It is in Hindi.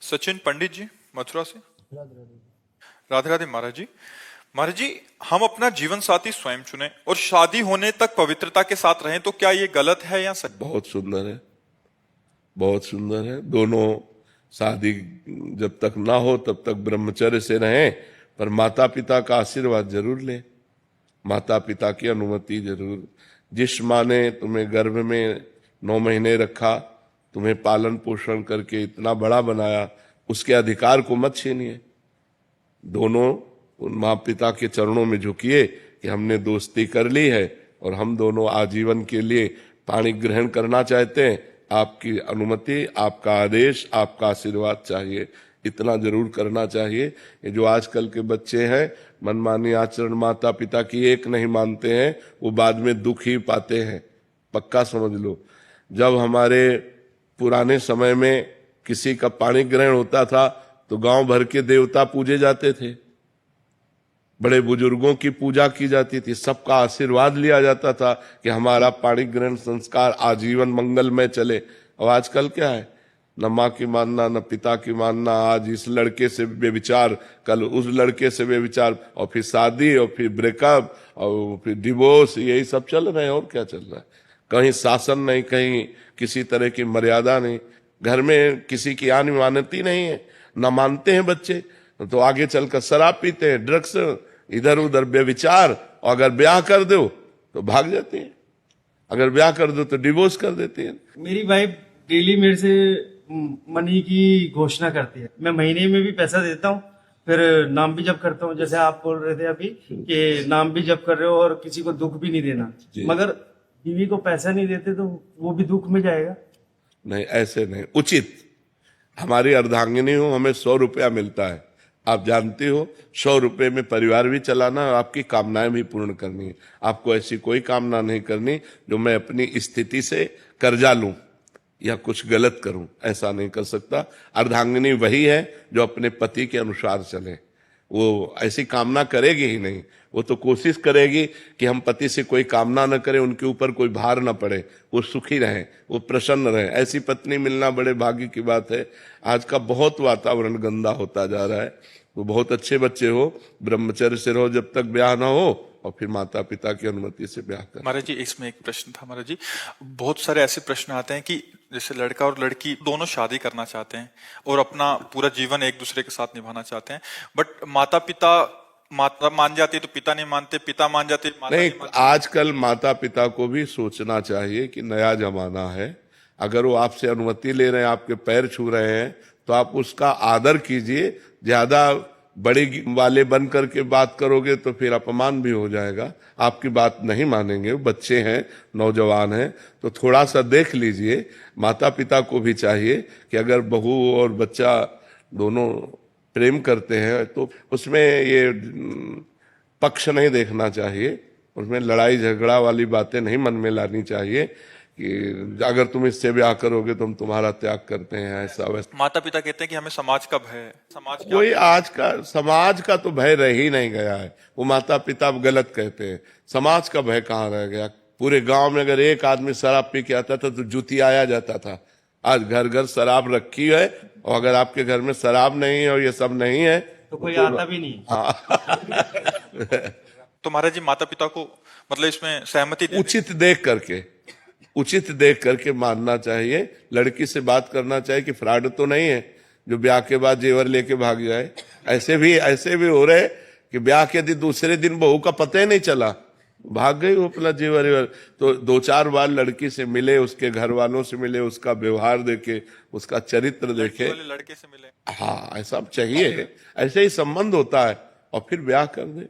सचिन पंडित जी मथुरा से। राधे राधे महाराज जी। महाराज जी, हम अपना जीवन साथी स्वयं चुने और शादी होने तक पवित्रता के साथ रहें तो क्या ये गलत है या सच? बहुत सुंदर है, बहुत सुंदर है। दोनों शादी जब तक ना हो तब तक ब्रह्मचर्य से रहें, पर माता पिता का आशीर्वाद जरूर लें, माता पिता की अनुमति जरूर। जिस माँ ने तुम्हें गर्भ में 9 महीने रखा, तुम्हें पालन पोषण करके इतना बड़ा बनाया, उसके अधिकार को मत छीनिए। दोनों उन माँ पिता के चरणों में झुकिए कि हमने दोस्ती कर ली है और हम दोनों आजीवन के लिए पाणी ग्रहण करना चाहते हैं, आपकी अनुमति, आपका आदेश, आपका आशीर्वाद चाहिए, इतना जरूर करना चाहिए। ये जो आजकल के बच्चे हैं, मनमानी आचरण माता पिता की एक नहीं मानते हैं, वो बाद में दुख ही पाते हैं, पक्का समझ लो। जब हमारे पुराने समय में किसी का पाणी ग्रहण होता था तो गांव भर के देवता पूजे जाते थे, बड़े बुजुर्गों की पूजा की जाती थी, सबका आशीर्वाद लिया जाता था कि हमारा पाणी ग्रहण संस्कार आजीवन मंगलमय चले। और आजकल क्या है, न माँ की मानना न पिता की मानना, आज इस लड़के से बेविचार, कल उस लड़के से बेविचार, और फिर शादी, और फिर ब्रेकअप, और फिर डिवोर्स, यही सब चल रहे हैं। और क्या चल रहा है? कहीं शासन नहीं, कहीं किसी तरह की मर्यादा नहीं, घर में किसी की आन मानती नहीं है, न मानते हैं बच्चे तो आगे चलकर शराब पीते हैं, ड्रग्स, इधर उधर बेविचार, और अगर ब्याह कर दो तो भाग जाते हैं, अगर ब्याह कर दो तो डिवोर्स कर देते हैं। मेरी वाइफ डेली मेरे से मनी की घोषणा करती है, मैं महीने में भी पैसा देता हूँ, फिर नाम भी जप करता हूँ, जैसे आप बोल रहे थे अभी कि नाम भी जप कर रहे हो और किसी को दुख भी नहीं देना, मगर बीवी को पैसा नहीं देते तो वो भी दुख में जाएगा। नहीं, ऐसे नहीं उचित। हमारी अर्धांगिनी हो, हमें 100 रुपया मिलता है, आप जानते हो, 100 रुपये में परिवार भी चलाना और आपकी कामनाएं भी पूर्ण करनी है। आपको ऐसी कोई कामना नहीं करनी जो मैं अपनी स्थिति से कर्जा लूं या कुछ गलत करूं, ऐसा नहीं कर सकता। अर्धांगिनी वही है जो अपने पति के अनुसार चले, वो ऐसी कामना करेगी ही नहीं। वो तो कोशिश करेगी कि हम पति से कोई कामना न करें, उनके ऊपर कोई भार न पड़े, वो सुखी रहें, वो प्रसन्न रहें। ऐसी पत्नी मिलना बड़े भाग्य की बात है। आज का बहुत वातावरण गंदा होता जा रहा है। तो बहुत अच्छे बच्चे हो, ब्रह्मचर्य से रहो जब तक ब्याह ना हो, और फिर माता पिता की अनुमति से ब्याह कर। महाराज जी, इसमें एक प्रश्न था महाराज जी, बहुत सारे ऐसे प्रश्न आते हैं कि जैसे लड़का और लड़की दोनों शादी करना चाहते हैं और अपना पूरा जीवन एक दूसरे के साथ निभाना चाहते हैं, बट माता मान जाती है तो पिता नहीं मानते, पिता मान जाते माता नहीं मानते। आजकल माता पिता को भी सोचना चाहिए कि नया जमाना है, अगर वो आपसे अनुमति ले रहे हैं, आपके पैर छू रहे हैं, तो आप उसका आदर कीजिए। ज्यादा बड़े वाले बन करके बात करोगे तो फिर अपमान भी हो जाएगा, आपकी बात नहीं मानेंगे। बच्चे हैं, नौजवान हैं, तो थोड़ा सा देख लीजिए। माता पिता को भी चाहिए कि अगर बहू और बच्चा दोनों प्रेम करते हैं तो उसमें ये पक्ष नहीं देखना चाहिए, उसमें लड़ाई झगड़ा वाली बातें नहीं मन में लानी चाहिए कि अगर तुम इससे ब्याह करोगे तो हम तुम्हारा त्याग करते हैं, ऐसा वैसा। माता पिता कहते हैं कि हमें समाज का भय है, समाज कोई आज का समाज का तो भय रह ही नहीं गया है। वो माता पिता गलत कहते हैं, समाज का भय कहाँ रह गया। पूरे गांव में अगर एक आदमी शराब पी के आता था तो जुतियाया जाता था। आज घर घर शराब रखी है, और अगर आपके घर में शराब नहीं है और ये सब नहीं है तो कोई आता भी नहीं। तो महाराज जी, माता पिता को मतलब इसमें सहमति उचित देख करके मानना चाहिए। लड़की से बात करना चाहिए कि फ्रॉड तो नहीं है जो ब्याह के बाद जेवर लेके भाग जाए। ऐसे भी हो रहे कि ब्याह के दूसरे दिन बहू का पता ही नहीं चला, भाग गई वो अपना जेवर। तो 2-4 बार लड़की से मिले, उसके घर वालों से मिले, उसका व्यवहार देखे, उसका चरित्र देखे। लड़के से मिले, हाँ, ऐसा चाहिए, ऐसे ही संबंध होता है, और फिर ब्याह कर दे।